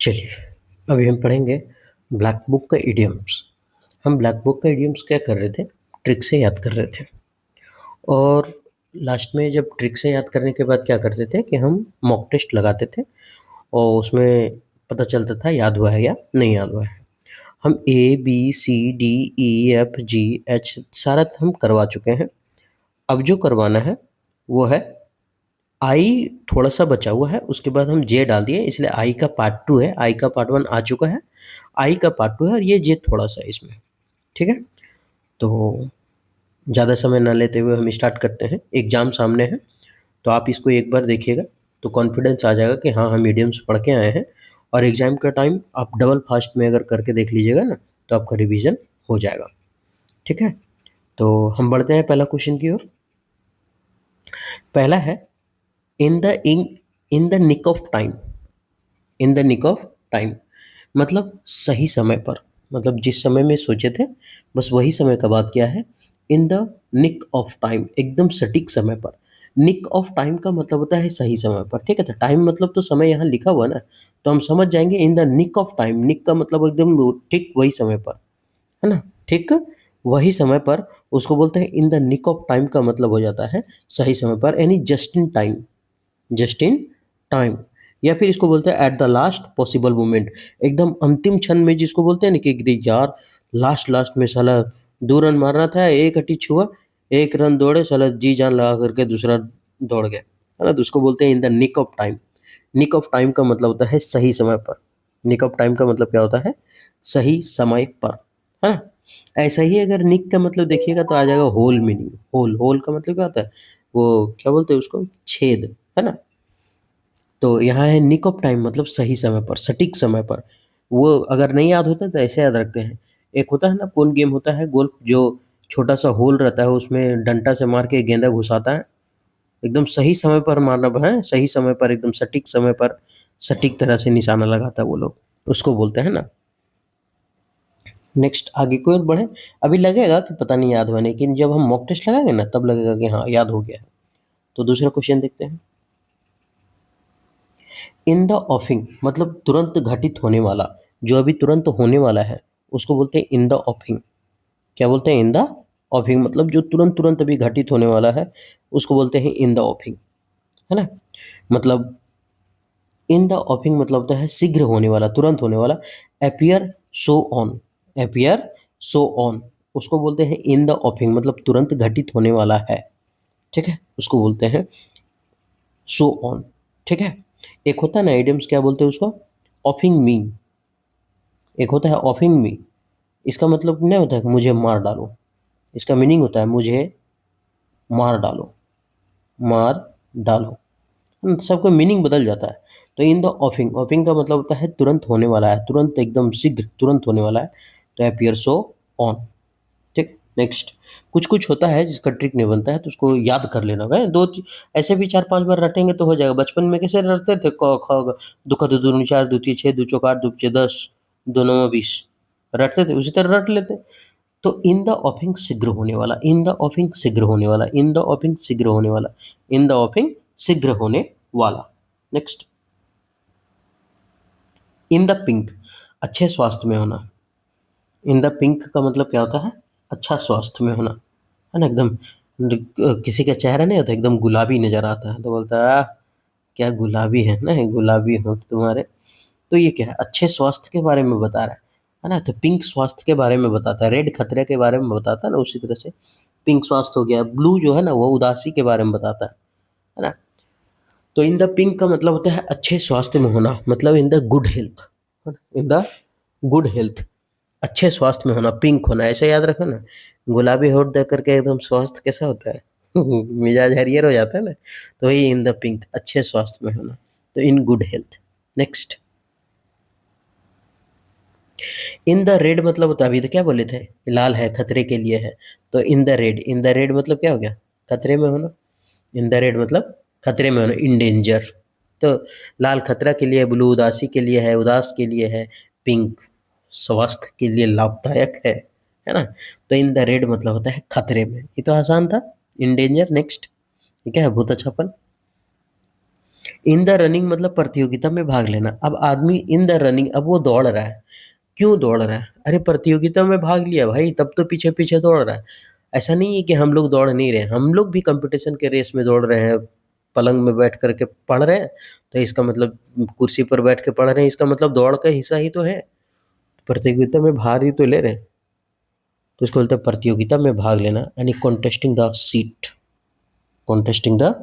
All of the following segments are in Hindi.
चलिए, अभी हम पढ़ेंगे ब्लैक बुक का इडियम्स। हम ब्लैक बुक का इडियम्स क्या कर रहे थे, ट्रिक से याद कर रहे थे। और लास्ट में जब ट्रिक से याद करने के बाद क्या करते थे कि हम मॉक टेस्ट लगाते थे और उसमें पता चलता था याद हुआ है या नहीं याद हुआ है। हम A B C D E F G H सारा हम करवा चुके हैं। अब जो करवाना है वो है आई, थोड़ा सा बचा हुआ है, उसके बाद हम जे डाल दिए, इसलिए आई का पार्ट टू है। आई का पार्ट वन आ चुका है, आई का पार्ट टू है और ये जे थोड़ा सा है इसमें। ठीक है, तो ज़्यादा समय ना लेते हुए हम स्टार्ट करते हैं। एग्जाम सामने है तो आप इसको एक बार देखिएगा तो कॉन्फिडेंस आ जाएगा कि हाँ हम मीडियम से पढ़ के आए हैं। और एग्जाम का टाइम आप डबल फास्ट में अगर करके देख लीजिएगा ना तो आपका रिवीजन हो जाएगा। ठीक है, तो हम बढ़ते हैं पहला क्वेश्चन की ओर। पहला है in the in the nick of time. In the nick of time मतलब सही समय पर, मतलब जिस समय में सोचे थे बस वही समय का बात किया है। In the nick of time, एकदम सटीक समय पर। निक ऑफ टाइम का मतलब होता है सही समय पर। ठीक है, तो टाइम मतलब तो समय यहाँ लिखा हुआ ना, तो हम समझ जाएंगे in the nick of time. Nick का मतलब एकदम ठीक वही समय पर, है ना, ठीक वही समय पर। उसको बोलते हैं in the nick of time का मतलब हो जाता है सही समय पर, यानी just in time. Just in time, या फिर इसको बोलते हैं at the last possible moment. एकदम अंतिम क्षण में जिसको बोलते हैं ना कि अरे यार लास्ट लास्ट में साला 2 रन मारना था, एक अटी छुआ, 1 रन दौड़े, साला जी जान लगा करके दूसरा दौड़ गए, है ना, तो उसको बोलते हैं in the nick of time. Nick of time का मतलब होता है सही समय पर। निक ऑफ टाइम का मतलब क्या होता है, सही समय पर। हाँ, ऐसा ही अगर निक का मतलब देखिएगा तो आ जाएगा होल मीनिंग। होल, होल का मतलब क्या होता है, वो क्या बोलते हैं उसको, छेद, है ना। तो यहाँ है निक ऑफ टाइम मतलब सही समय पर, सटीक समय पर। वो अगर नहीं याद होता तो ऐसे याद रखते हैं। एक होता है ना, कौन गेम होता है गोल्फ, जो छोटा सा होल रहता है उसमें डंडा से मार के गेंदा घुसाता है। एकदम सही समय पर मारना है, सही समय पर, एकदम सटीक समय पर, सटीक तरह से निशाना लगाता है वो लोग, उसको बोलते हैं ना। नेक्स्ट आगे की ओर बढ़े। अभी लगेगा कि पता नहीं याद हुआ, लेकिन जब हम मॉक टेस्ट लगाएंगे ना तब लगेगा कि हाँ याद हो गया है। तो दूसरा क्वेश्चन देखते हैं। इन द ऑफिंग मतलब तुरंत घटित होने वाला, जो अभी तुरंत होने वाला है उसको बोलते हैं इन द ऑफिंग। क्या बोलते हैं, इन द ऑफिंग मतलब जो तुरंत तुरंत अभी घटित होने वाला है उसको बोलते हैं इन द ऑफिंग, है ना। मतलब इन द ऑफिंग मतलब होता है शीघ्र होने वाला, तुरंत होने वाला। Appear so on, appear so on उसको बोलते हैं इन द ऑफिंग, मतलब तुरंत घटित होने वाला है। ठीक है, उसको बोलते हैं सो ऑन। ठीक है, एक होता है ना इडियम्स, क्या बोलते हैं उसको, ऑफिंग मी। एक होता है ऑफिंग मी, इसका मतलब नहीं होता है कि मुझे मार डालो, इसका मीनिंग होता है मुझे मार डालो, मार डालो। सबका मीनिंग बदल जाता है। तो इन द ऑफिंग, ऑफिंग का मतलब होता है तुरंत होने वाला है, तुरंत एकदम शीघ्र तुरंत होने वाला है। तो अपियर सो ऑन। ठीक, नेक्स्ट। कुछ कुछ होता है जिसका ट्रिक नहीं बनता है तो उसको याद कर लेना है। ऐसे भी 4-5 बार रटेंगे तो हो जाएगा। बचपन में कैसे रटते थे, क ख दो का दो दूनी चार, दो तीय छः, दो चौक आठ, दो पचे 10, दो नौं 20, रटते थे, उसी तरह रट लेते। तो इन द ऑफिंग शीघ्र होने वाला, इन द ऑफिंग शीघ्र होने वाला, इन द ऑफिंग शीघ्र होने वाला, इन द ऑफिंग शीघ्र होने वाला। नेक्स्ट, इन द पिंक अच्छे स्वास्थ्य में होना। इन द पिंक का मतलब क्या होता है, अच्छा स्वास्थ्य में होना, है ना। एकदम किसी का चेहरा नहीं होता एकदम गुलाबी नजर आता है तो बोलता है "आह, क्या गुलाबी है ना, गुलाबी होंठ तुम्हारे"। तो ये क्या है, अच्छे स्वास्थ्य के बारे में बता रहा है ना। तो पिंक स्वास्थ्य के बारे में बताता है, रेड खतरे के बारे में बताता है ना, उसी तरह से पिंक स्वास्थ्य हो गया। ब्लू जो है ना वो उदासी के बारे में बताता है ना। तो इन द पिंक का मतलब होता है अच्छे स्वास्थ्य में होना, मतलब in the good health, in the good health, अच्छे स्वास्थ्य में होना, पिंक होना, ऐसे याद रखो ना। गुलाबी होठ देख करके एकदम स्वास्थ्य कैसा होता है मिजाज हरियर हो जाता है ना। तो वही इन द पिंक, अच्छे स्वास्थ्य में होना, तो in good health. Next, in the red मतलब होता है, अभी तो क्या बोले थे, लाल है, खतरे के लिए है। तो in the red, in the red मतलब क्या हो गया, खतरे में होना। इन द रेड मतलब खतरे में होना, इन डेंजर। तो लाल खतरा के लिए, ब्लू उदासी के लिए है, उदास के लिए है, पिंक स्वास्थ्य के लिए लाभदायक है ना। तो इन द रेड मतलब होता है खतरे में। ये तो आसान था, इन डेंजर। नेक्स्ट, ये क्या है, भूत छापन। इन द रनिंग मतलब प्रतियोगिता में भाग लेना। अब आदमी इन द रनिंग, अब वो दौड़ रहा है। क्यों दौड़ रहा है? अरे पପ୍ରତିयोगिता में भाग लिया भाई, तब तो पीछे-पीछे दौड़ रहा है। ऐसा नहीं है कि हम लोग दौड़ नहीं रहे हैं, हम लोग भी कॉम्पिटिशन के रेस में दौड़ रहे हैं। पलंग में बैठ कर के पढ़ रहे हैं, तो इसका मतलब कुर्सी पर बैठ के पढ़ रहे हैं, इसका मतलब दौड़ का हिस्सा ही तो है। प्रतियोगिता में भाग ही तो ले रहे हैं, तो इसको बोलते हैं प्रतियोगिता में भाग लेना, यानी contesting the seat. Contesting the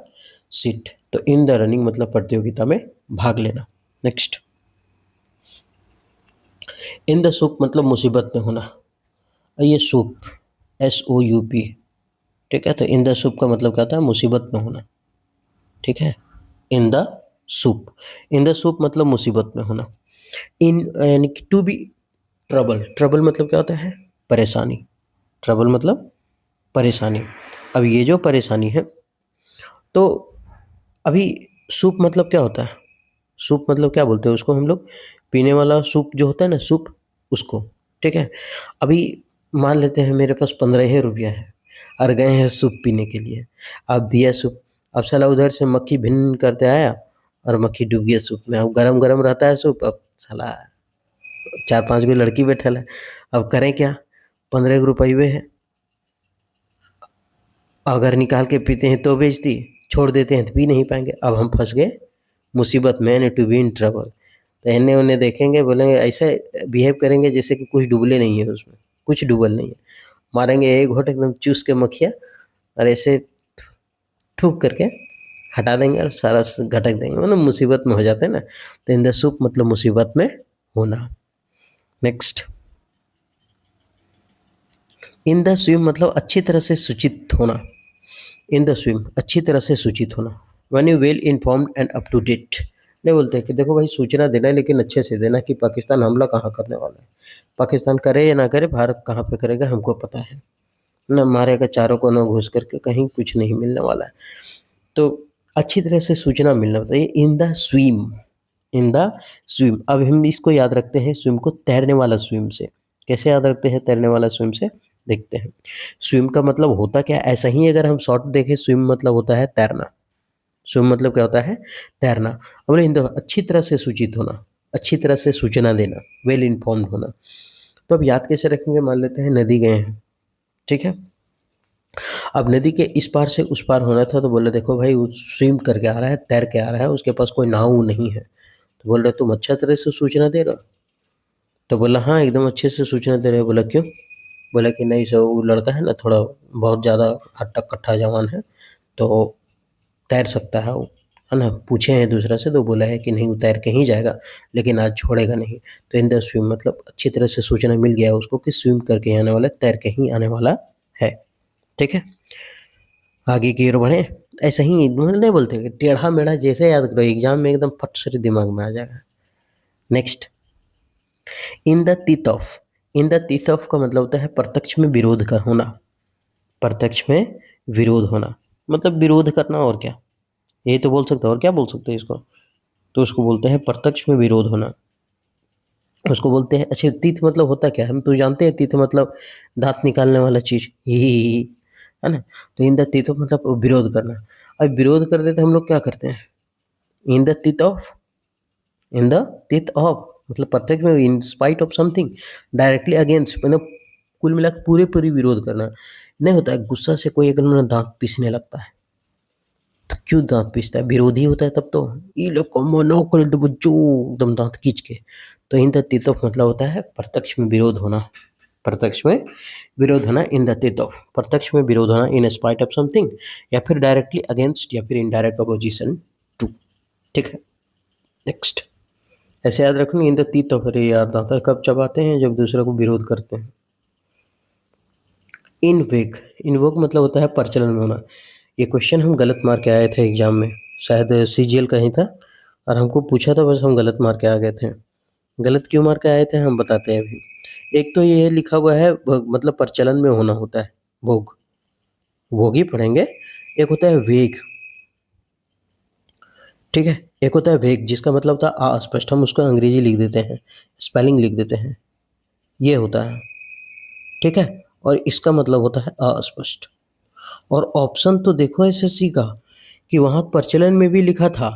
seat, तो इन द रनिंग मतलब प्रतियोगिता में भाग लेना। नेक्स्ट, इन द सूप मतलब मुसीबत में होना। ये सूप, SOUP, ठीक है, तो इन द सूप का मतलब क्या होता है? मुसीबत में होना, ठीक है। In the soup, in the soup मतलब मुसीबत में होना। इन यानी कि टू बी ट्रबल, ट्रबल मतलब क्या होता है? परेशानी। ट्रबल मतलब परेशानी। अब ये जो परेशानी है, तो अभी सूप मतलब क्या होता है? सूप मतलब क्या बोलते हैं उसको हम लोग? पीने वाला सूप जो होता है ना, सूप, उसको, ठीक है। अभी मान लेते हैं मेरे पास 15 रुपया है और गए हैं सूप पीने के लिए। अब दिया सूप, अब साला उधर से मक्खी भिन करते आया और मक्खी डूब गया सूप में। अब गरम गरम रहता है सूप, अब साला 4-5 गो लड़की बैठल है, अब करें क्या? 15 रुपये है, अगर निकाल के पीते हैं तो बेइज्जती, छोड़ देते हैं तो पी नहीं पाएंगे। अब हम फंस गए मुसीबत में, यानी टू बी इन ट्रबल। तो इन्हें उन्हें देखेंगे, बोलेंगे ऐसे बिहेव करेंगे जैसे कि कुछ डुबले नहीं है उसमें, कुछ डूबल नहीं है। मारेंगे एक घोट एकदम चूस के मक्खिया, और ऐसे थूक करके हटा देंगे और सारा घटक देंगे, मतलब मुसीबत में हो जाते हैं ना। तो इन द सूप मतलब मुसीबत में होना। नेक्स्ट, इन द स्विम मतलब अच्छी तरह से सूचित होना। इन द स्विम अच्छी तरह से सूचित होना, one you well informed and up to date. नहीं बोलते हैं कि देखो भाई सूचना देना है, लेकिन अच्छे से देना कि पाकिस्तान हमला कहाँ करने वाला है। पाकिस्तान करे या ना करे, भारत कहाँ पे करेगा हमको पता है ना, मारेगा चारों को ना घुस करके, कहीं कुछ नहीं मिलने वाला है। तो अच्छी तरह से सूचना मिलना चाहिए। In the swim, in the swim, अब हम इसको याद रखते हैं स्विम को तैरने वाला स्विम से। कैसे याद रखते हैं तैरने वाला स्विम से? देखते हैं। स्विम का मतलब होता क्या है? ऐसा ही अगर हम शॉर्ट देखें, स्विम मतलब होता है तैरना। स्विम मतलब क्या होता है? तैरना। अब बोले इन द अच्छी तरह से सूचित होना, अच्छी तरह से सूचना देना, वेल इन्फॉर्म्ड होना। तो अब याद कैसे रखेंगे? मान लेते हैं नदी गए हैं, ठीक है। अब नदी के इस पार से उस पार होना था, तो बोले देखो भाई वो स्विम करके आ रहा है, तैर के आ रहा है, उसके पास कोई नाव नहीं है। तो बोल रहे तुम अच्छा तरह से सूचना दे रहे हो? तो बोला हाँ एकदम अच्छे से सूचना दे रहे हो। बोला क्यों? बोला कि नहीं सर वो लड़का है ना, थोड़ा बहुत ज़्यादा हट्टा कट्ठा जवान है, तो तैर सकता है वो, है ना। पूछे हैं दूसरा से, तो बोला है कि नहीं वो तैर के ही जाएगा, लेकिन आज छोड़ेगा नहीं। तो इन द स्विम मतलब अच्छी तरह से सूचना मिल गया है उसको कि स्विम करके ही आने वाला है, तैर के ही आने वाला है, ठीक है। आगे की ओर बढ़े। ऐसा ही मतलब नहीं बोलते कि टेढ़ा मेढ़ा जैसे याद करो, एग्जाम में एकदम फट से दिमाग में आ जाएगा। Next, in the teeth of, in the teeth of का मतलब होता है प्रत्यक्ष में विरोध कर होना। प्रत्यक्ष में विरोध होना मतलब विरोध करना, और क्या, यही तो बोल सकते हैं, और क्या बोल सकते हैं इसको? तो उसको बोलते हैं प्रत्यक्ष में विरोध होना। उसको बोलते हैं, अच्छा तीत मतलब होता क्या है? हम तो जानते हैं तीत मतलब दांत निकालने वाला चीज ही, है ना। तो इन द तीत ऑफ मतलब विरोध करना। अब विरोध कर देते हम लोग क्या करते हैं? इन द तीत of, in the teeth of मतलब प्रत्यक्ष में, in spite of something, directly against, मतलब कुल मिला के पूरे पूरी विरोध करना। नहीं होता है गुस्सा से कोई अगर मेरा दांत पीसने लगता है, तो क्यों दांत पीसता है? विरोधी होता है तब तो, ये लोग को मनो कर दो बच्चों, एकदम दांत खींच के। तो इन द टीथ ऑफ मतलब होता है प्रत्यक्ष में विरोध होना। प्रत्यक्ष में विरोध होना, इन द टीथ ऑफ प्रत्यक्ष में विरोध होना, इन स्पाइट ऑफ समथिंग, या फिर डायरेक्टली अगेंस्ट, या फिर इनडायरेक्ट अपोजिशन टू, ठीक है। नेक्स्ट, ऐसे याद रखना, इन द टीथ ऑफ, अरे यार दांत कब चबाते हैं? जब दूसरे को विरोध करते हैं। इनवेक, इनवोक मतलब होता है प्रचलन में होना। ये क्वेश्चन हम गलत मार के आए थे एग्जाम में, शायद CGL का ही था, और हमको पूछा था, बस हम गलत मार के आ गए थे। गलत क्यों मार के आए थे हम बताते हैं अभी। एक तो ये लिखा हुआ है मतलब प्रचलन में होना होता है, भोग, भोग ही पढ़ेंगे। एक होता है वेग, ठीक है। एक होता है वेग जिसका मतलब होता है अस्पष्ट, हम उसको अंग्रेजी लिख देते हैं, स्पेलिंग लिख देते हैं, ये होता है, ठीक है। और इसका मतलब होता है अस्पष्ट। और ऑप्शन तो देखो SSC का, कि वहाँ प्रचलन में भी लिखा था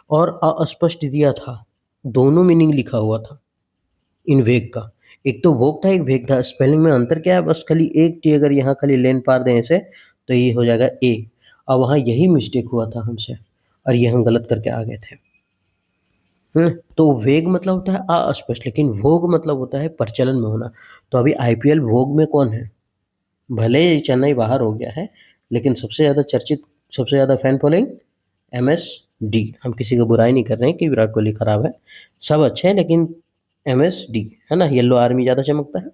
और अस्पष्ट दिया था, दोनों मीनिंग लिखा हुआ था इन वेग का। एक तो वोक था, एक वेग था। स्पेलिंग में अंतर क्या है? बस खाली एक टी अगर यहाँ खाली लेन पार दें ऐसे तो ये हो जाएगा ए। और वहाँ यही मिस्टेक हुआ था हमसे और ये हम गलत करके आ गए थे। तो वेग मतलब होता है अस्पष्ट, लेकिन भोग मतलब होता है प्रचलन में होना। तो अभी आईपीएल भोग में कौन है? भले ही चेन्नई बाहर हो गया है, लेकिन सबसे ज़्यादा चर्चित, सबसे ज़्यादा फैन फॉलोइंग एमएसडी। हम किसी को बुराई नहीं कर रहे हैं कि विराट कोहली खराब है, सब अच्छे हैं, लेकिन एमएसडी है ना, येलो आर्मी ज़्यादा चमकता है।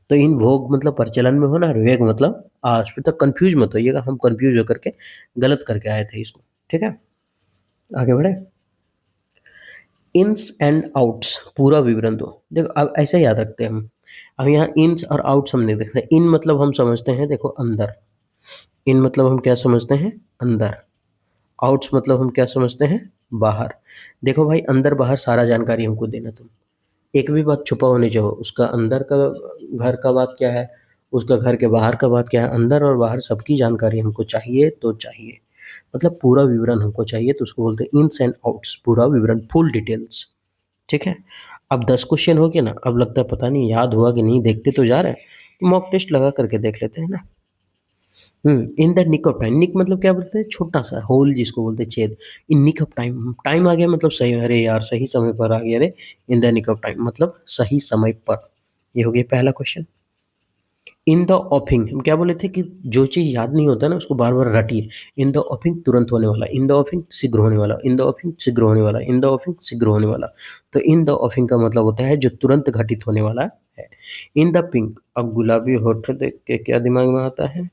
तो इन भोग मतलब प्रचलन में होना और वेग मतलब आज फिर तक कंफ्यूज मत होइएगा, हम कंफ्यूज होकर के गलत करके आए थे इसको। ठीक है, आगे बढ़े। इन्स एंड आउट्स पूरा विवरण दो। देखो अब ऐसे याद रखते हैं हम। अब यहाँ इन्स और आउट्स हम नहीं देखते। इन मतलब हम समझते हैं, देखो अंदर। इन मतलब हम क्या समझते हैं? अंदर। आउट्स मतलब हम क्या समझते हैं? बाहर। देखो भाई, अंदर बाहर सारा जानकारी हमको देना तुम। एक भी बात छुपा होनी चाहिए, उसका अंदर का घर का बात क्या है, उसका घर के बाहर का बात क्या है, अंदर और बाहर सबकी जानकारी हमको चाहिए तो चाहिए। मतलब पूरा विवरण हमको चाहिए, तो उसको बोलते हैं इन्स एंड आउट्स, पूरा विवरण, फुल डिटेल्स। ठीक है। अब 10 क्वेश्चन हो गए ना, अब लगता है पता नहीं याद हुआ कि नहीं, देखते तो जा रहे हैं, तो मॉक टेस्ट लगा करके देख लेते हैं ना। In the nick of time. Nick मतलब क्या बोलते हैं? छोटा सा होल जिसको बोलते हैं, छेद। इन निक ऑफ टाइम, टाइम आ गया मतलब सही, अरे यार सही समय पर आ गया रे। In the nick of time मतलब सही समय पर। ये हो गया पहला क्वेश्चन। इन द ऑफिंग हम क्या बोले थे कि जो चीज़ याद नहीं होता ना उसको बार बार रटिए। इन द ऑफिंग तुरंत होने वाला, इन द ऑफिंग शीघ्र होने वाला, इन द ऑफिंग शीघ्र होने वाला, इन द ऑफिंग शीघ्र होने वाला। तो इन द ऑफिंग का मतलब होता है जो तुरंत घटित होने वाला है। इन द पिंक, अब गुलाबी होठ देख के क्या दिमाग में आता है?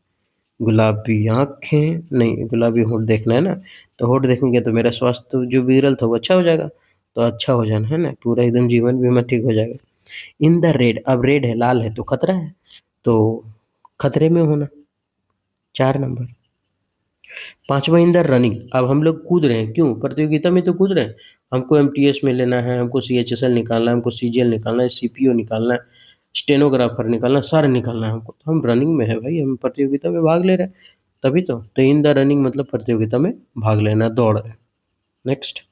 गुलाबी आँखें नहीं, गुलाबी होंठ देखना है ना, तो होंठ देखेंगे तो मेरा स्वास्थ्य जो बिगड़ल था वो अच्छा हो जाएगा। तो अच्छा हो जाना है ना, पूरा एकदम जीवन बीमा ठीक हो जाएगा। इन द रेड, अब रेड है, लाल है तो खतरा है, तो खतरे में होना। 4 नंबर। पाँचवा इन द रनिंग, अब हम लोग कूद रहे हैं, क्यों? प्रतियोगिता में तो कूद रहे हैं। हमको एमटीएस में लेना है, हमको सीएचएसएल निकालना है, हमको सीजीएल निकालना है, सीपीओ निकालना है, स्टेनोग्राफर निकालना है, सारे निकालना है हमको। तो हम रनिंग में है भाई, हम प्रतियोगिता में भाग ले रहे हैं, तभी तो इन द रनिंग मतलब प्रतियोगिता में भाग लेना, दौड़ रहे हैं। नेक्स्ट।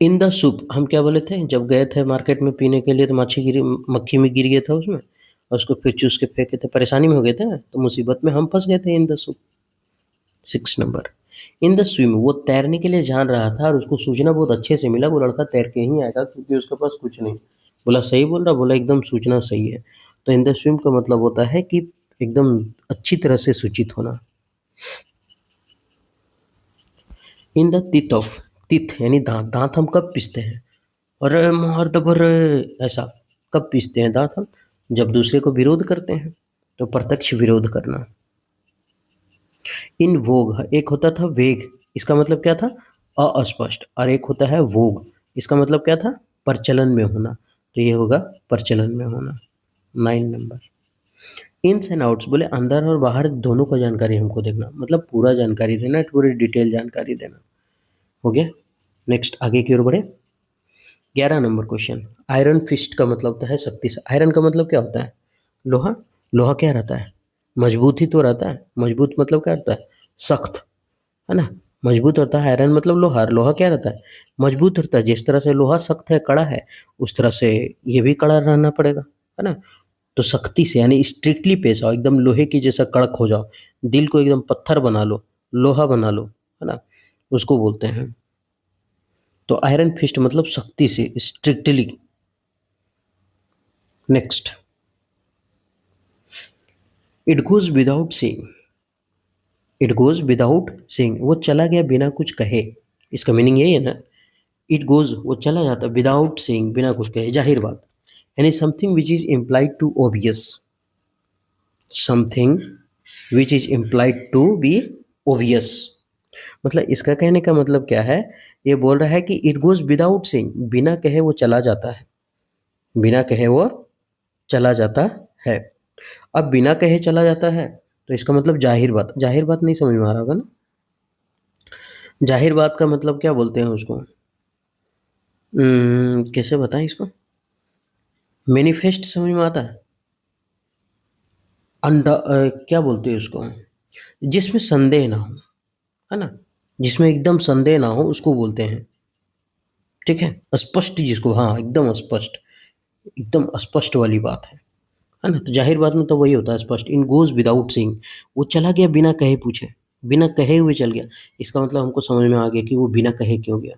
इन द सूप हम क्या बोले थे? जब गए थे मार्केट में पीने के लिए तो माछी गिरी, मक्खी में गिर गया था उसमें, और उसको फिर चूस के फेंके थे, परेशानी में हो गए थे ना, तो मुसीबत में हम फंस गए थे। In the soup. 6 number. In the swim, वो तैरने के लिए जान रहा था और उसको सूचना बहुत अच्छे से मिला, वो लड़का तैर के ही आएगा क्योंकि उसके पास कुछ नहीं। बोला सही बोल रहा, बोला एकदम सूचना सही है। तो इन द स्विम का मतलब होता है कि एकदम अच्छी तरह से सूचित होना। In the teeth of, teeth यानी दांत। दांत हम कब पीसते हैं? अरे मार दबर, ऐसा कब पीसते हैं दांत हम? जब दूसरे को विरोध करते हैं, तो प्रत्यक्ष विरोध करना। इन वोग, एक होता था वेग, इसका मतलब क्या था? अस्पष्ट। और एक होता है वोग, इसका मतलब क्या था? प्रचलन में होना। तो ये होगा प्रचलन में होना। 9 नंबर। इन्स एंड आउट्स बोले अंदर और बाहर दोनों का जानकारी हमको देखना, मतलब पूरा जानकारी देना, पूरी डिटेल जानकारी देना। हो गया। नेक्स्ट, आगे की ओर बढ़े। 11 नंबर क्वेश्चन। आयरन फिस्ट का मतलब होता है शक्ति से। आयरन का मतलब क्या होता है? लोहा। लोहा क्या रहता है? मजबूत ही तो रहता है। मजबूत मतलब क्या रहता है? सख्त, है ना। मजबूत होता है आयरन मतलब लोहा। लोहा क्या रहता है? मजबूत रहता है। जिस तरह से लोहा सख्त है, कड़ा है, उस तरह से ये भी कड़ा रहना पड़ेगा, है ना। तो सख्ती से यानी स्ट्रिक्टली पेश आओ, एकदम लोहे की जैसा कड़क हो जाओ, दिल को एकदम पत्थर बना लो, लोहा बना लो, है ना, उसको बोलते हैं। तो आयरन फिस्ट मतलब सख्ती से, strictly. Next. It goes without saying. It goes without saying, वो चला गया बिना कुछ कहे। इसका मीनिंग यही है ना। इट गोज वो चला जाता, विदाउट सेइंग बिना कुछ कहे, जाहिर बात। यानी something which is implied to obvious. Something which is implied to be obvious. मतलब इसका कहने का मतलब क्या है? ये बोल रहा है कि इट गोज विदाउट सेइंग, बिना कहे वो चला जाता है, बिना कहे वो चला जाता है। अब बिना कहे चला जाता है, तो इसका मतलब जाहिर बात। जाहिर बात नहीं समझ में आ रहा होगा ना। जाहिर बात का मतलब क्या बोलते हैं उसको? कैसे बताएं इसको? मैनिफेस्ट समझ में आता है। क्या बोलते हैं उसको? जिसमें संदेह ना हो, है ना। जिसमें एकदम संदेह ना हो उसको बोलते हैं, ठीक है? स्पष्ट जिसको, हाँ, एकदम स्पष्ट वाली बात है ना? तो ज़ाहिर बात में तो वही होता है स्पष्ट, इन गोज़ विदाउट सेइंग, वो चला गया बिना कहे पूछे, बिना कहे हुए चल गया। इसका मतलब हमको समझ में आ गया कि वो बिना कहे क्यों गया।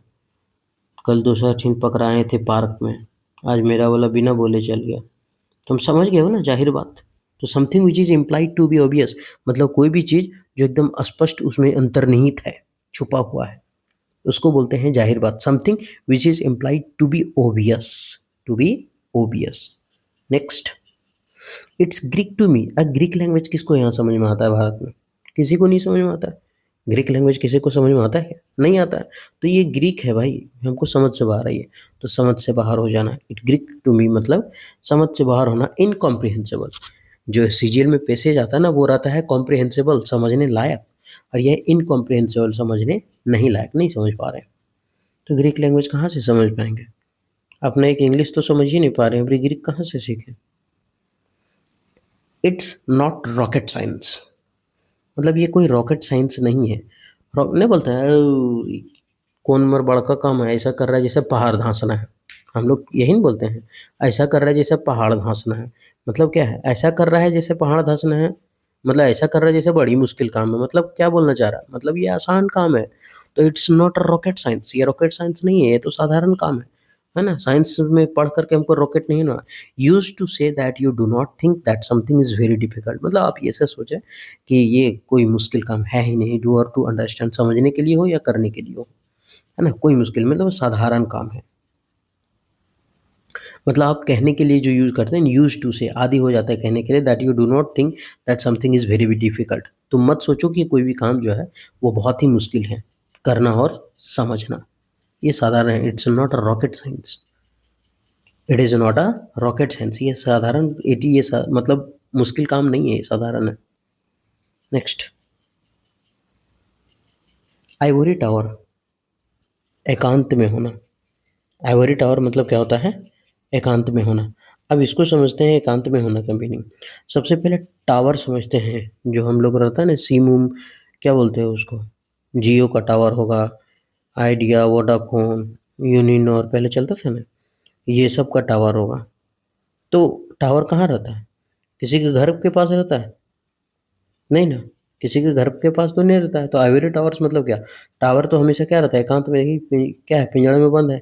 कल दूसरा छीन पकड़ाए थे पार्क में, आज मेरा वाला बिना बोले चल गया। तो हम समझ गए हो ना, ज़ाहिर बात। तो something which is implied to be obvious, मतलब कोई भी चीज़ जो एकदम स्पष्ट उसमें अंतर्निहित है, छुपा हुआ है, उसको बोलते हैं ज़ाहिर बात। Something which is implied to be obvious. Next, it's Greek to me. Greek language किसको यहाँ समझ में आता है भारत में? किसी को नहीं समझ में आता है। ग्रीक लैंग्वेज किसी को समझ में आता है क्या? नहीं आता है। तो ये ग्रीक है भाई, हमको समझ से बाहर है ये, तो समझ से बाहर हो जाना। इट ग्रीक टू मी मतलब समझ से बाहर होना, इनकॉम्प्रिहेंसिबल। जो सीजीएल में पैसेज आता है ना, वो रहता है कॉम्प्रिहेंसिबल, समझने लायक, और यह इनकॉम्प्रिहेंसिबल, समझने नहीं लायक, नहीं समझ पा रहे हैं। तो ग्रीक लैंग्वेज कहाँ से समझ पाएंगे? अपना एक इंग्लिश तो समझ ही नहीं पा रहे हैं, फिर ग्रीक कहाँ से सीखें? इट्स नॉट रॉकेट साइंस, मतलब ये कोई रॉकेट साइंस नहीं है। नहीं बोलते हैं कौन मर बड़का काम है, ऐसा कर रहा है जैसे पहाड़ धंसना है। हम लोग यही नहीं बोलते हैं, ऐसा कर रहा है जैसे पहाड़ धंसना है। मतलब क्या है, ऐसा कर रहा है जैसे पहाड़ धंसना है, मतलब ऐसा कर रहा है जैसे बड़ी मुश्किल काम है। मतलब क्या बोलना चाह रहा है, मतलब ये आसान काम है। तो it's not a rocket science, ये रॉकेट साइंस नहीं है, ये तो साधारण काम है ना? साइंस में पढ़ करके हमको रॉकेट नहीं ना। Used to say that you do not think that something is very difficult, मतलब आप ऐसे सोचें कि ये कोई मुश्किल काम है ही नहीं, डू और टू अंडरस्टैंड, समझने के लिए हो या करने के लिए हो, है ना? कोई मुश्किल, मतलब साधारण काम है। मतलब आप कहने के लिए जो यूज़ करते हैं, यूज्ड टू से आदि हो जाता है कहने के लिए, that you do not think that something is very difficult. तुम मत सोचो कि कोई भी काम जो है वो बहुत ही मुश्किल है करना और समझना। ये साधारण है, it's not a rocket science. It is not a rocket science, ये साधारण, मतलब मुश्किल काम नहीं है, ये साधारण है। नेक्स्ट, आइवरी टावर, एकांत में होना। आइवरी टावर मतलब क्या होता है? एकांत में होना। अब इसको समझते हैं एकांत में होना का मीनिंग। सबसे पहले टावर समझते हैं, जो हम लोग रहता है ना सिम उम, क्या बोलते हैं उसको? जियो का टावर होगा, आइडिया, वोडाफोन, यूनिनॉर पहले चलता था ना, ये सब का टावर होगा। तो टावर कहाँ रहता है? किसी के घर के पास रहता है? नहीं ना, किसी के घर के पास तो नहीं रहता है। तो आइवरी टावर्स मतलब क्या? टावर तो हमेशा क्या रहता है? एकांत में ही, क्या है, पिंजड़े में बंद है।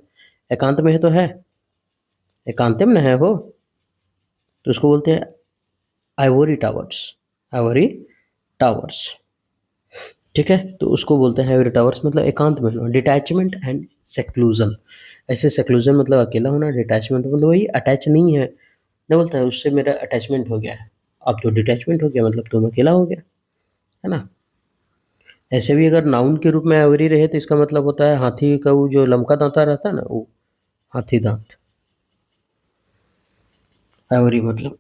एकांत में है तो है, एकांत में ना है वो, तो उसको बोलते हैं आइवरी टावर्स। आइवरी टावर्स, ठीक है? तो उसको बोलते हैं आइवरी टावर्स, मतलब एकांत में होना, डिटैचमेंट एंड सेक्लूजन। ऐसे सेक्लूजन मतलब अकेला होना, डिटैचमेंट मतलब वही अटैच नहीं है, नहीं बोलता है उससे मेरा अटैचमेंट हो गया है। अब तो डिटैचमेंट हो गया मतलब तुम अकेला हो गया, है ना? ऐसे भी अगर नाउन के रूप में आइवरी रहे तो इसका मतलब होता है हाथी का वो जो लमका दांता रहता है ना, वो हाथी दांत, आइवरी मतलब।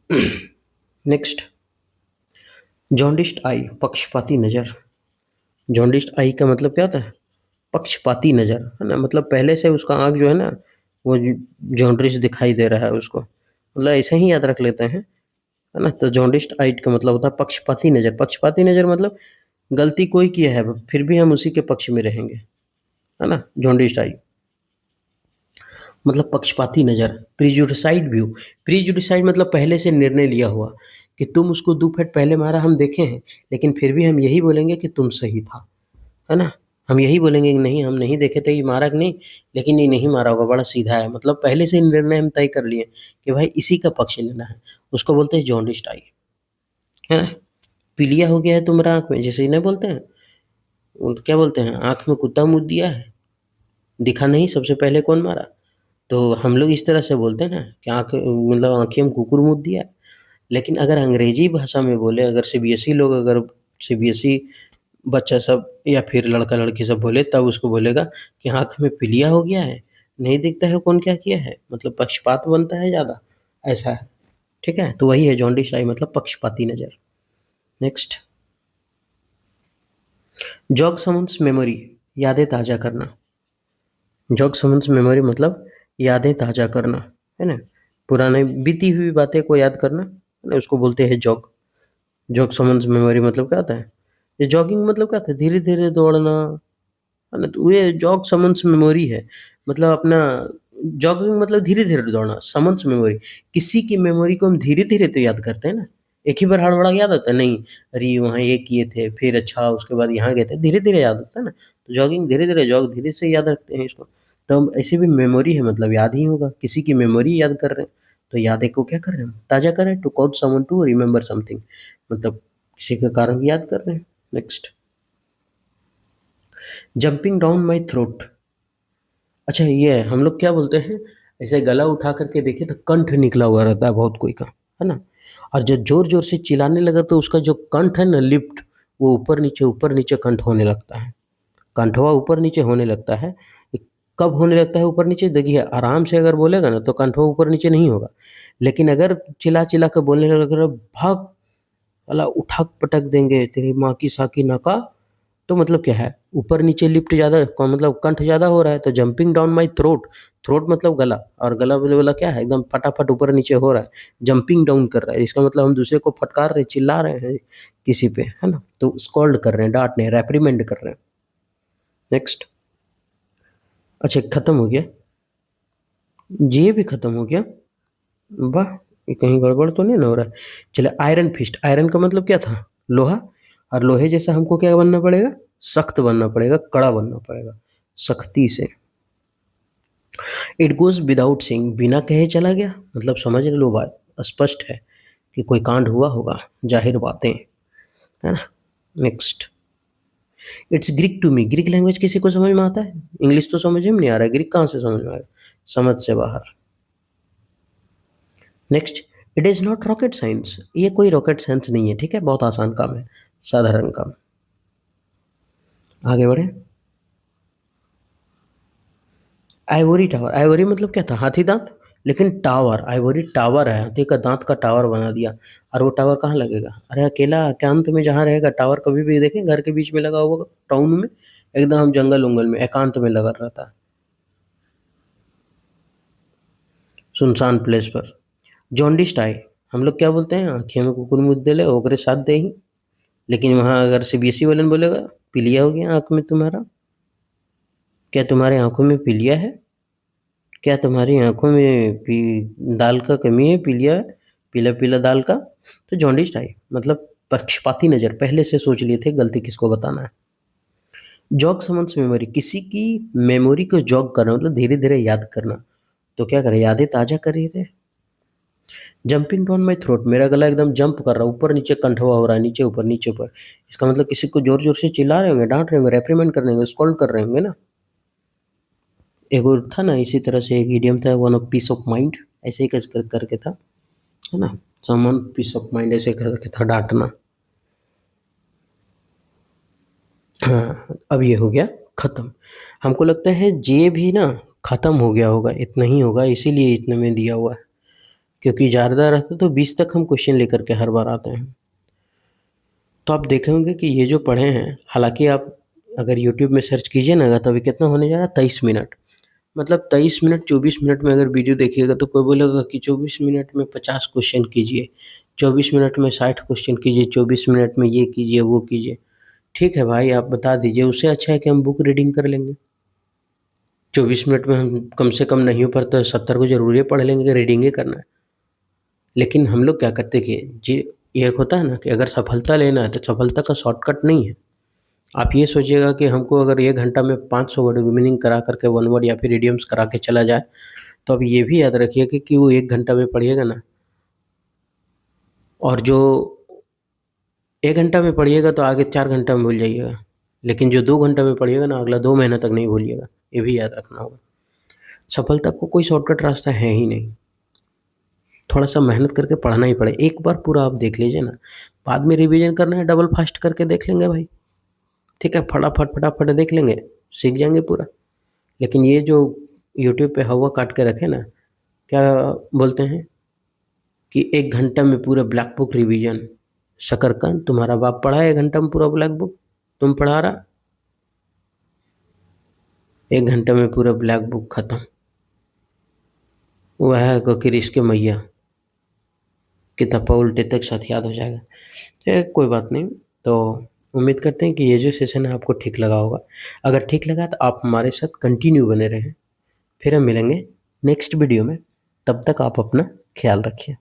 नेक्स्ट, जॉन्डिस्ड आई, पक्षपाती नज़र। जॉन्डिस्ड आई का मतलब क्या होता है? पक्षपाती नज़र, है ना? मतलब पहले से उसका आँख जो है ना, वो जॉन्डिस दिखाई दे रहा है उसको, मतलब ऐसे ही याद रख लेते हैं, है ना? तो जॉन्डिस्ड आई का मतलब होता है पक्षपाती नज़र। पक्षपाती नज़र मतलब गलती कोई किया है, फिर भी हम उसी के पक्ष में रहेंगे, है ना? जॉन्डिस्ड आई मतलब पक्षपाती नज़र। प्रीजुडिसाइड व्यू, प्रीजुडिसाइड मतलब पहले से निर्णय लिया हुआ, कि तुम उसको 2 फीट पहले मारा हम देखे हैं, लेकिन फिर भी हम यही बोलेंगे कि तुम सही था, है ना? हम यही बोलेंगे कि नहीं हम नहीं देखे थे, ये मारा कि नहीं, लेकिन ये नहीं मारा होगा, बड़ा सीधा है। मतलब पहले से ही निर्णय हम तय कर लिए कि भाई इसी का पक्ष लेना है। उसको बोलते हैं जॉन्डिस्ड आई, है ना? पीलिया हो गया है तुम्हारा आँख में, जैसे इन्हें बोलते हैं, वो क्या बोलते हैं, आँख में कुत्ता मुत दिया है, दिखा नहीं सबसे पहले कौन मारा? तो हम लोग इस तरह से बोलते हैं ना कि आँख, मतलब आँखें में कुकुर मुत दिया। लेकिन अगर अंग्रेजी भाषा में बोले, अगर सीबीएसई लोग, अगर सीबीएसई बच्चा सब या फिर लड़का-लड़की सब बोले, तब उसको बोलेगा कि आँख में पीलिया हो गया है, नहीं दिखता है कौन क्या किया है, मतलब पक्षपात बनता है ज़्यादा, ऐसा है, ठीक है? तो वही है जॉन्डिस आई मतलब पक्षपाती नज़र। नेक्स्ट, जॉग समन्स मेमोरी, यादें ताज़ा करना। जॉग समन्स मेमोरी मतलब यादें ताज़ा करना, है ना? पुराने बीती हुई बातें को याद करना, है ना? उसको बोलते हैं जॉग। जॉग समन्स मेमोरी मतलब क्या होता है? ये जॉगिंग मतलब क्या होता है? धीरे-धीरे दौड़ना, है ना? तो ये जॉग समन्स मेमोरी है। मतलब अपना जॉगिंग मतलब धीरे-धीरे दौड़ना, समन्स मेमोरी। किसी की मेमोरी को हम धीरे-धीरे तो याद करते हैं ना। एक ही बार हड़बड़ा के याद होता है? नहीं, अरे वहाँ ये किए थे, फिर अच्छा उसके बाद यहाँ गए थे, धीरे-धीरे याद होता है ना। तो जॉगिंग धीरे-धीरे जॉग धीरे से याद रखते हैं इसको। तो हम ऐसे भी मेमोरी है मतलब याद ही होगा। किसी की मेमोरी याद कर रहे हैं, तो यादें को क्या कर रहे हैं हम? ताज़ा कर रहे हैं, to cause someone to remember something, मतलब किसी के कारण याद कर रहे हैं। Next, jumping down my throat. अच्छा ये है, हम लोग क्या बोलते हैं, ऐसे गला उठा करके देखिए तो कंठ निकला हुआ रहता है बहुत कोई का, है ना? और जब ज़ोर-ज़ोर से चिल्लाने लगा तो उसका जो कंठ है ना लिफ्ट, वो ऊपर नीचे कंठ होने लगता है। कंठवा ऊपर-नीचे होने लगता है। कब होने लगता है ऊपर-नीचे? देखिए आराम से अगर बोलेगा ना तो कंठवा ऊपर-नीचे नहीं होगा। लेकिन अगर चिल्ला-चिल्ला के बोलने लगेगा, भाग साला उठक-पटक देंगे तेरी माँ की साकी नौका, तो मतलब क्या है, ऊपर-नीचे लिफ्ट ज़्यादा क मतलब कंठ ज़्यादा हो रहा है, तो jumping down my throat, throat मतलब गला, और गला बोले वाला क्या है, एकदम फटाफट ऊपर-नीचे हो रहा है, जंपिंग डाउन कर रहा है। इसका मतलब हम दूसरे को फटकार रहे हैं, चिल्ला रहे हैं किसी पे, है ना? तो स्कॉल्ड कर रहे हैं, डाँट रहे हैं, रेप्रिमेंड कर रहे हैं। नेक्स्ट, अच्छा खत्म हो गया, ये भी खत्म हो गया। वाह! ये कहीं गड़बड़ तो नहीं ना हो रहा है? चलिए, आयरन फिस्ट, आयरन का मतलब क्या था? लोहा, और लोहे जैसा हमको क्या बनना पड़ेगा? सख्त बनना पड़ेगा, कड़ा बनना पड़ेगा, सख्ती से। इट गोज़ विदाउट सेइंग, बिना कहे चला गया, मतलब समझ लो बात, स्पष्ट है कि कोई कांड हुआ होगा, ज़ाहिर बातें, है ना? Next, it's Greek to me, Greek language किसी को समझ में आता है? इंग्लिश तो समझ में नहीं आ रहा है, ग्रीक कहाँ से समझ में आएगा? समझ से बाहर। Next, it is not rocket science, ये कोई रॉकेट साइंस नहीं है, ठीक है? बहुत आसान काम है, साधारण काम। आगे बढ़े, आइवरी टावर, आइवरी मतलब क्या था? हाथी दांत। लेकिन टावर, आइवरी टावर है, हाथी का दांत का टावर बना दिया। और वो टावर कहाँ लगेगा? अरे अकेला एकांत में जहाँ रहेगा टावर, कभी भी देखें घर के बीच में लगा होगा टाउन में, एकदम जंगल उंगल में एकांत में लगा रहता है, सुनसान प्लेस पर। जॉन्डिस टाई, हम लोग क्या बोलते हैं? आँखें में कुकुर मुद्दे ले ओकरे साथ दे ही। लेकिन वहाँ अगर सीबीएसई वाले बोलेगा, पीलिया हो गया आँख में तुम्हारा, क्या तुम्हारे आँखों में पीलिया है? क्या तुम्हारी आँखों में दाल का कमी है, पीलिया है, पीला-पीला दाल का? तो जॉन्डिस टाइप मतलब पक्षपाती नज़र, पहले से सोच लिए थे गलती किसको बताना है। जॉग समन्स मेमोरी, किसी की मेमोरी को जॉग करना मतलब धीरे-धीरे याद करना। तो क्या करें, यादें ताज़ा कर रहे थे। जंपिंग डाउन माय थ्रोट, मेरा गला एकदम जंप कर रहा है, ऊपर-नीचे कंठवा हो रहा है, नीचे ऊपर, नीचे ऊपर। इसका मतलब किसी को ज़ोर-ज़ोर से चिल्ला रहे होंगे, डाँट रहे होंगे, रेप्रिमेंड कर रहे होंगे, स्कोल्ड कर रहे होंगे ना। एक और था ना इसी तरह से एक इडियम था, one of peace of mind, ऐसे ही करके था, है ना? समवन पीस ऑफ माइंड ऐसे करके था, डाँटना। हाँ, अब ये हो गया खत्म। हमको लगता है ये भी ना खत्म हो गया होगा, इतना ही होगा, इसीलिए इतने में दिया हुआ है, क्योंकि ज़्यादा रहता तो 20 तक हम क्वेश्चन लेकर के हर बार आते हैं। तो आप देखे होंगे कि ये जो पढ़े हैं, हालाँकि आप अगर यूट्यूब में सर्च कीजिए ना तो अभी कितना होने जा रहा है, 23 मिनट। मतलब 23 मिनट 24 मिनट में अगर वीडियो देखिएगा तो कोई बोलेगा कि 24 मिनट में 50 क्वेश्चन कीजिए, 24 मिनट में 60 क्वेश्चन कीजिए, 24 मिनट में ये कीजिए, वो कीजिए। ठीक है भाई, आप बता दीजिए, उससे अच्छा है कि हम बुक रीडिंग कर लेंगे। 24 मिनट में हम कम से कम नहीं हो पाता तो 70 को ज़रूर ही पढ़ लेंगे कि रीडिंग ही करना है। लेकिन हम लोग क्या करते हैं कि जी, ये एक होता है ना कि अगर सफलता लेना है तो सफलता का शॉर्टकट नहीं है। आप ये सोचिएगा कि हमको अगर 1 घंटा में 500 वर्ड मीनिंग करा करके वन वर्ड या फिर इडियम्स करा के चला जाए, तो अब ये भी याद रखिए कि वो 1 घंटा में पढ़िएगा ना, और जो 1 घंटा में पढ़िएगा तो आगे 4 घंटा में भूल जाइएगा। लेकिन जो 2 घंटा में पढ़िएगा ना, अगला 2 महीना तक नहीं भूलिएगा। ये भी याद रखना होगा। सफलता को कोई शॉर्टकट रास्ता है ही नहीं। थोड़ा-सा मेहनत करके पढ़ना ही पड़ेगा। एक बार पूरा आप देख लीजिए ना, बाद में रिवीजन करना है डबल फास्ट करके देख लेंगे भाई। ठीक है, फटाफट देख लेंगे, सीख जाएँगे पूरा। लेकिन ये जो यूट्यूब पे हवा काट के रखे ना, क्या बोलते हैं कि 1 घंटा में पूरा ब्लैक बुक रिवीजन। शकरकंद, तुम्हारा बाप पढ़ा है 1 घंटा में पूरा ब्लैक बुक? तुम पढ़ा रहा? 1 घंटे में पूरा ब्लैक बुक खत्म। वह को कृष के मैया, किताबा उल्टे तक साथ याद हो जाएगा। कोई बात नहीं। तो उम्मीद करते हैं कि ये जो सेशन है आपको ठीक लगा होगा। अगर ठीक लगा तो आप हमारे साथ कंटिन्यू बने रहें। फिर हम मिलेंगे नेक्स्ट वीडियो में, तब तक आप अपना ख्याल रखिए।